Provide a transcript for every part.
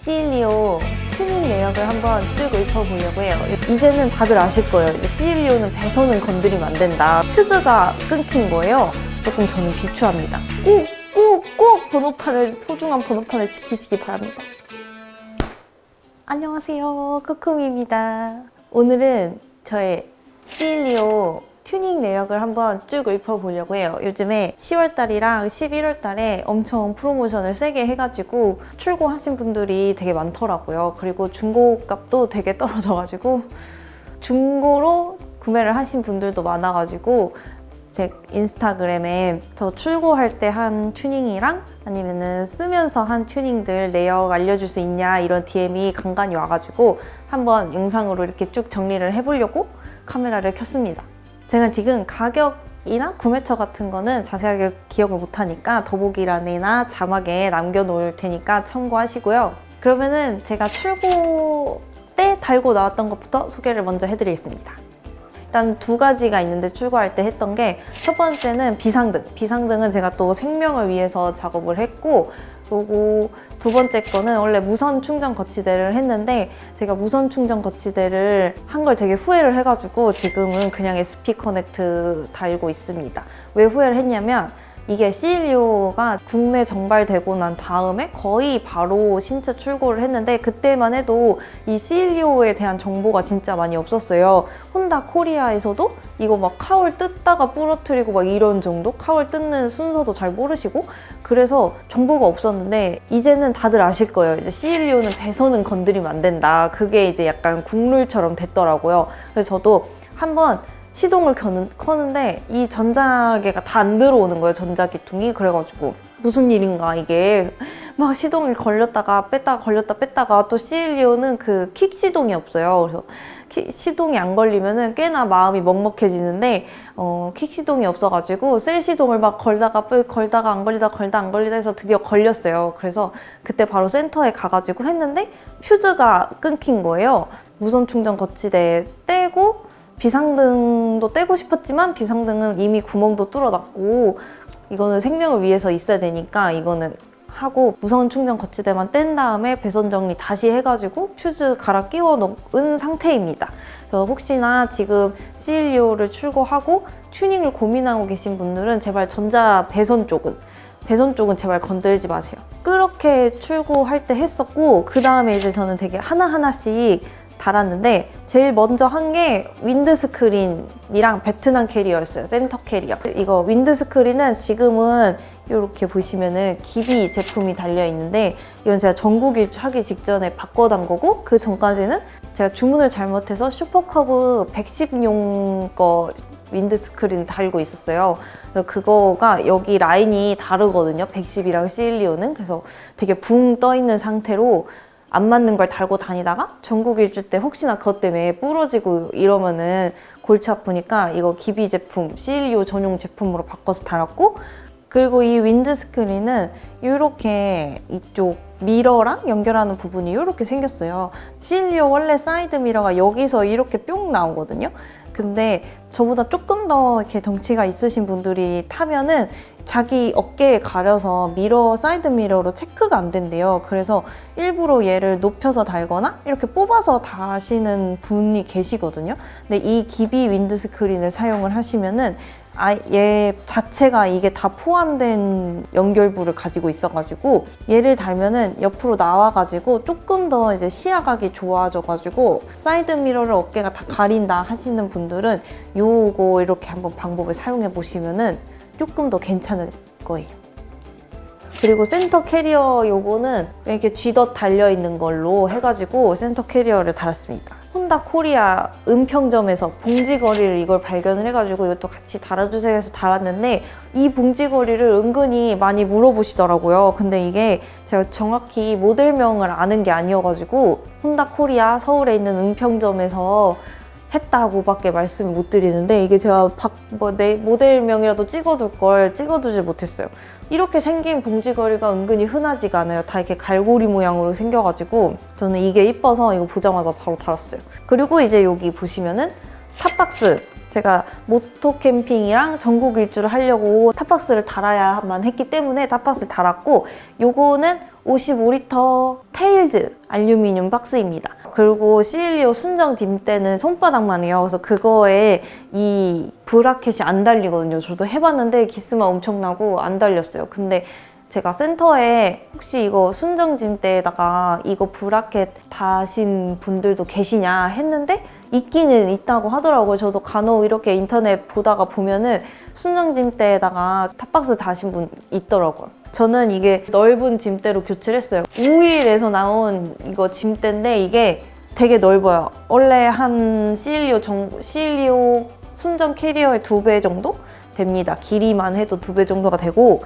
시일리오 튜닝 내역을 한번 쭉 읊어보려고 해요. 이제는 다들 아실 거예요. 시일리오는 배선은 건드리면 안 된다. 퓨즈가 끊긴 거예요. 조금 저는 비추합니다. 꼭 소중한 번호판을 지키시기 바랍니다. 안녕하세요, 코코미입니다. 오늘은 저의 시일리오 튜닝 내역을 한번 쭉 읊어보려고 해요. 요즘에 10월달이랑 11월달에 엄청 프로모션을 세게 해가지고 출고하신 분들이 되게 많더라고요. 그리고 중고값도 되게 떨어져가지고 중고로 구매를 하신 분들도 많아가지고 제 인스타그램에 저 출고할 때 한 튜닝이랑 아니면은 쓰면서 한 튜닝들 내역 알려줄 수 있냐 이런 DM이 간간히 와가지고 한번 영상으로 이렇게 쭉 정리를 해보려고 카메라를 켰습니다. 제가 지금 가격이나 구매처 같은 거는 자세하게 기억을 못하니까 더보기란이나 자막에 남겨놓을 테니까 참고하시고요. 그러면은 제가 출고 때 달고 나왔던 것부터 소개를 먼저 해드리겠습니다. 일단 두 가지가 있는데 출고할 때 했던 게 첫 번째는 비상등. 비상등은 제가 또 생명을 위해서 작업을 했고, 그리고 두 번째 거는 원래 무선 충전 거치대를 했는데 제가 무선 충전 거치대를 한 걸 되게 후회를 해가지고 지금은 그냥 SP 커넥트 달고 있습니다. 왜 후회를 했냐면 이게 시일리오가 국내 정발되고 난 다음에 거의 바로 신체 출고를 했는데 그때만 해도 이 시일리오에 대한 정보가 진짜 많이 없었어요. 혼다 코리아에서도 이거 막 카울 뜯다가 부러뜨리고 막 이런 정도? 카울 뜯는 순서도 잘 모르시고 그래서 정보가 없었는데 이제는 다들 아실 거예요. 이제 시일리오는 배선은 건드리면 안 된다. 그게 이제 약간 국룰처럼 됐더라고요. 그래서 저도 한번 시동을 켜는데 이 전자계가 다 안 들어오는 거예요. 전자기통이. 그래가지고 무슨 일인가 이게 막 시동이 걸렸다가 뺐다가 걸렸다 뺐다가 또 시일리오는 그 킥 시동이 없어요. 그래서 시동이 안 걸리면은 꽤나 마음이 먹먹해지는데 킥 시동이 없어가지고 셀 시동을 막 걸다가 안 걸리다 해서 드디어 걸렸어요. 그래서 그때 바로 센터에 가가지고 했는데 퓨즈가 끊긴 거예요. 무선 충전 거치대 떼고 비상등도 떼고 싶었지만 비상등은 이미 구멍도 뚫어놨고 이거는 생명을 위해서 있어야 되니까 이거는 하고 무선 충전 거치대만 뗀 다음에 배선 정리 다시 해가지고 퓨즈 갈아 끼워 놓은 상태입니다. 그래서 혹시나 지금 시일리오를 출고하고 튜닝을 고민하고 계신 분들은 제발 전자 배선 쪽은 제발 건들지 마세요. 그렇게 출고할 때 했었고 그 다음에 이제 저는 되게 하나하나씩 달았는데 제일 먼저 한 게 윈드스크린이랑 베트남 캐리어였어요. 센터 캐리어. 이거 윈드스크린은 지금은 이렇게 보시면은 기비 제품이 달려있는데 이건 제가 전국 일주하기 직전에 바꿔단 거고 그 전까지는 제가 주문을 잘못해서 슈퍼커브 110용 거 윈드스크린 달고 있었어요. 그래서 그거가 여기 라인이 다르거든요. 110이랑 시일리오는. 그래서 되게 붕 떠있는 상태로 안 맞는 걸 달고 다니다가 전국 일주 때 혹시나 그것 때문에 부러지고 이러면은 골치 아프니까 이거 기비 제품, 시일리오 전용 제품으로 바꿔서 달았고 그리고 이 윈드스크린은 이렇게 이쪽 미러랑 연결하는 부분이 이렇게 생겼어요. 시일리오 원래 사이드 미러가 여기서 이렇게 뿅 나오거든요. 근데 저보다 조금 더 이렇게 덩치가 있으신 분들이 타면은 자기 어깨에 가려서 사이드 미러로 체크가 안 된대요. 그래서 일부러 얘를 높여서 달거나 이렇게 뽑아서 다시는 분이 계시거든요. 근데 이 기비 윈드스크린을 사용을 하시면은 얘 자체가 이게 다 포함된 연결부를 가지고 있어가지고 얘를 달면은 옆으로 나와가지고 조금 더 이제 시야각이 좋아져가지고 사이드 미러를 어깨가 다 가린다 하시는 분들은 요거 이렇게 한번 방법을 사용해 보시면은 조금 더 괜찮을 거예요. 그리고 센터 캐리어 요거는 이렇게 쥐덧 달려있는 걸로 해가지고 센터 캐리어를 달았습니다. 혼다 코리아 은평점에서 봉지거리를 이걸 발견을 해가지고 이것도 같이 달아주세요 해서 달았는데 이 봉지거리를 은근히 많이 물어보시더라고요. 근데 이게 제가 정확히 모델명을 아는 게 아니어가지고 혼다 코리아 서울에 있는 은평점에서 했다고밖에 말씀을 못 드리는데 이게 제가 내 모델명이라도 찍어둘 걸 찍어두질 못했어요. 이렇게 생긴 봉지거리가 은근히 흔하지가 않아요. 다 이렇게 갈고리 모양으로 생겨가지고 저는 이게 이뻐서 이거 보자마자 바로 달았어요. 그리고 이제 여기 보시면은 탑박스, 제가 모토 캠핑이랑 전국 일주를 하려고 탑박스를 달아야만 했기 때문에 탑박스를 달았고 요거는 55리터 테일즈 알루미늄 박스입니다. 그리고 시일리오 순정 딤대는 손바닥만 해요. 그래서 그거에 이 브라켓이 안 달리거든요. 저도 해봤는데 기스만 엄청나고 안 달렸어요. 근데 제가 센터에 혹시 이거 순정 딤대에다가 이거 브라켓 다신 분들도 계시냐 했는데 있기는 있다고 하더라고요. 저도 간혹 이렇게 인터넷 보다가 보면은 순정 딤대에다가 탑박스 다신 분 있더라고요. 저는 이게 넓은 짐대로 교체를 했어요. 우일에서 나온 이거 짐대인데 이게 되게 넓어요. 원래 한 시일리오 순정 캐리어의 2배 정도 됩니다. 길이만 해도 2배 정도가 되고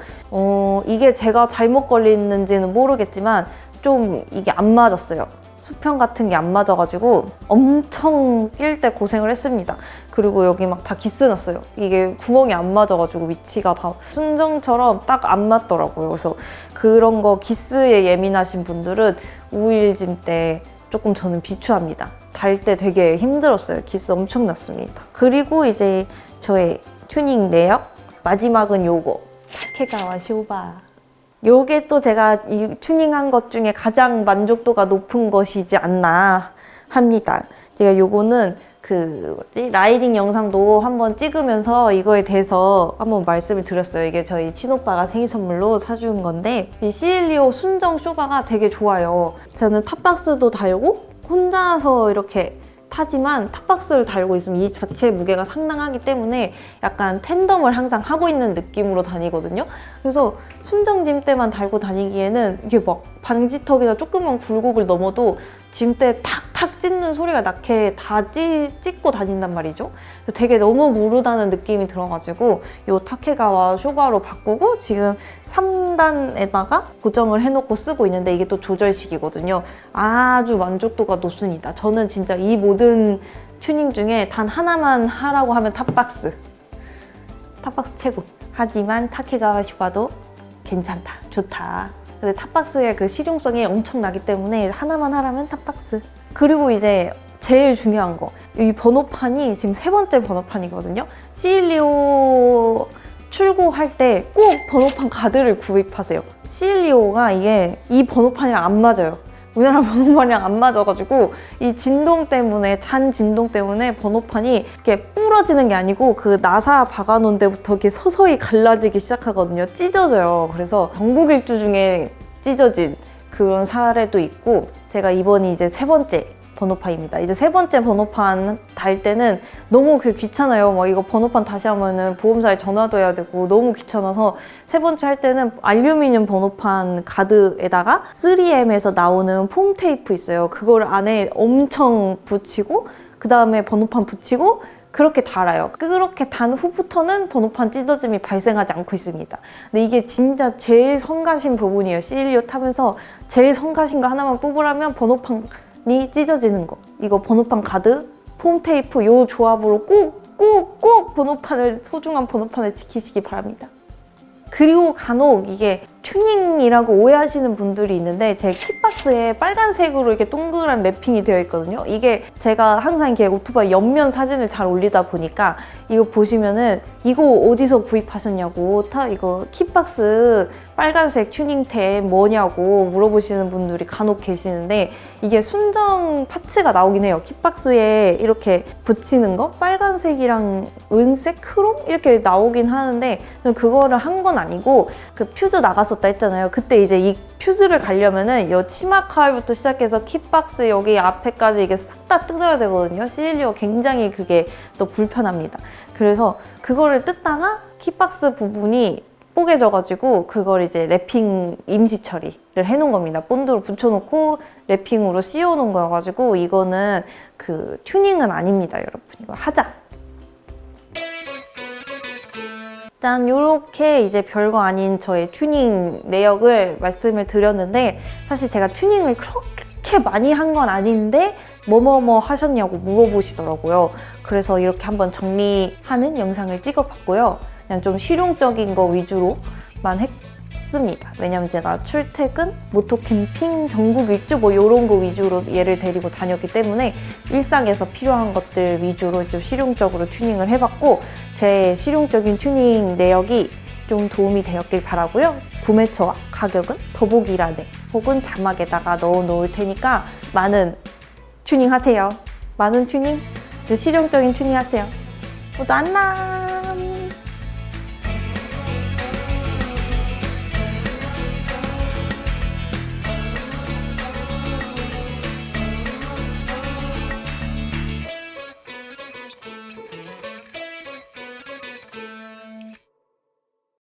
이게 제가 잘못 걸리는지는 모르겠지만 좀 이게 안 맞았어요. 수평 같은 게 안 맞아가지고 엄청 낄 때 고생을 했습니다. 그리고 여기 막 다 기스 났어요. 이게 구멍이 안 맞아가지고 위치가 다 순정처럼 딱 안 맞더라고요. 그래서 그런 거 기스에 예민하신 분들은 우일 짐대 조금 저는 비추합니다. 달 때 되게 힘들었어요. 기스 엄청 났습니다. 그리고 이제 저의 튜닝 내역 마지막은 요거 타케가와 쇼바. 요게 또 제가 이 튜닝한 것 중에 가장 만족도가 높은 것이지 않나 합니다. 제가 요거는 라이딩 영상도 한번 찍으면서 이거에 대해서 한번 말씀을 드렸어요. 이게 저희 친오빠가 생일 선물로 사준 건데 이 시일리오 순정 쇼바가 되게 좋아요. 저는 탑박스도 달고 혼자서 이렇게 타지만 탑박스를 달고 있으면 이 자체의 무게가 상당하기 때문에 약간 텐덤을 항상 하고 있는 느낌으로 다니거든요. 그래서 순정 짐대만 달고 다니기에는 이게 막 방지턱이나 조그만 굴곡을 넘어도 짐대 탁탁 찢는 소리가 나게 다 찢고 다닌단 말이죠. 되게 너무 무르다는 느낌이 들어가지고 이 타케가와 쇼바로 바꾸고 지금 3단에다가 고정을 해놓고 쓰고 있는데 이게 또 조절식이거든요. 아주 만족도가 높습니다. 저는 진짜 이 모든 튜닝 중에 단 하나만 하라고 하면 탑박스 최고. 하지만 타케가와 쇼바도 괜찮다, 좋다. 근데 탑박스의 그 실용성이 엄청나기 때문에 하나만 하라면 탑박스. 그리고 이제 제일 중요한 거, 이 번호판이 지금 3번째 번호판이거든요. 시일리오 출고할 때 꼭 번호판 가드를 구입하세요. 시일리오가 이게 이 번호판이랑 안 맞아요. 우리나라 번호판이랑 안 맞아가지고 이 진동 때문에, 잔 진동 때문에 번호판이 이렇게 부러지는 게 아니고 그 나사 박아놓은 데부터 이렇게 서서히 갈라지기 시작하거든요. 찢어져요. 그래서 전국 일주 중에 찢어진 그런 사례도 있고, 제가 이번이 이제 3번째 번호판입니다. 이제 3번째 번호판 달 때는 너무 귀찮아요. 막 이거 번호판 다시 하면은 보험사에 전화도 해야 되고 너무 귀찮아서 3번째 할 때는 알루미늄 번호판 가드에다가 3M에서 나오는 폼 테이프 있어요. 그걸 안에 엄청 붙이고 그 다음에 번호판 붙이고 그렇게 달아요. 그렇게 단 후부터는 번호판 찢어짐이 발생하지 않고 있습니다. 근데 이게 진짜 제일 성가신 부분이에요. 시일리오 타면서 제일 성가신 거 하나만 뽑으라면 번호판이 찢어지는 거. 이거 번호판 가드, 폼 테이프 요 조합으로 꼭 소중한 번호판을 지키시기 바랍니다. 그리고 간혹 이게 튜닝이라고 오해하시는 분들이 있는데 제 킥박스에 빨간색으로 이렇게 동그란 랩핑이 되어 있거든요. 이게 제가 항상 이렇게 오토바이 옆면 사진을 잘 올리다 보니까 이거 보시면은 이거 어디서 구입하셨냐고, 이거 킥박스 빨간색 튜닝템 뭐냐고 물어보시는 분들이 간혹 계시는데 이게 순정 파츠가 나오긴 해요. 킥박스에 이렇게 붙이는 거 빨간색이랑 은색, 크롬 이렇게 나오긴 하는데 그거를 한 건 아니고 그 퓨즈 나갔었다 했잖아요. 그때 이제 이 퓨즈를 가려면은 이 치마 칼부터 시작해서 킥박스 여기 앞에까지 이게 싹 다 뜯어야 되거든요. 시일리오 굉장히 그게 또 불편합니다. 그래서 그거를 뜯다가 킥박스 부분이 뽀개져가지고 그걸 이제 랩핑 임시 처리를 해놓은 겁니다. 본드로 붙여놓고 랩핑으로 씌워놓은 거여가지고 이거는 그 튜닝은 아닙니다, 여러분. 이거 하자. 일단 이렇게 이제 별거 아닌 저의 튜닝 내역을 말씀을 드렸는데 사실 제가 튜닝을 그렇게 많이 한 건 아닌데 뭐뭐뭐 하셨냐고 물어보시더라고요. 그래서 이렇게 한번 정리하는 영상을 찍어봤고요. 그냥 좀 실용적인 거 위주로만 했습니다. 왜냐면 제가 출퇴근, 모토 캠핑, 전국 일주 뭐 이런 거 위주로 얘를 데리고 다녔기 때문에 일상에서 필요한 것들 위주로 좀 실용적으로 튜닝을 해봤고 제 실용적인 튜닝 내역이 좀 도움이 되었길 바라고요. 구매처와 가격은 더보기란에 혹은 자막에다가 넣어 놓을 테니까 많은 튜닝 하세요. 많은 튜닝, 실용적인 튜닝 하세요. 모두 안녕.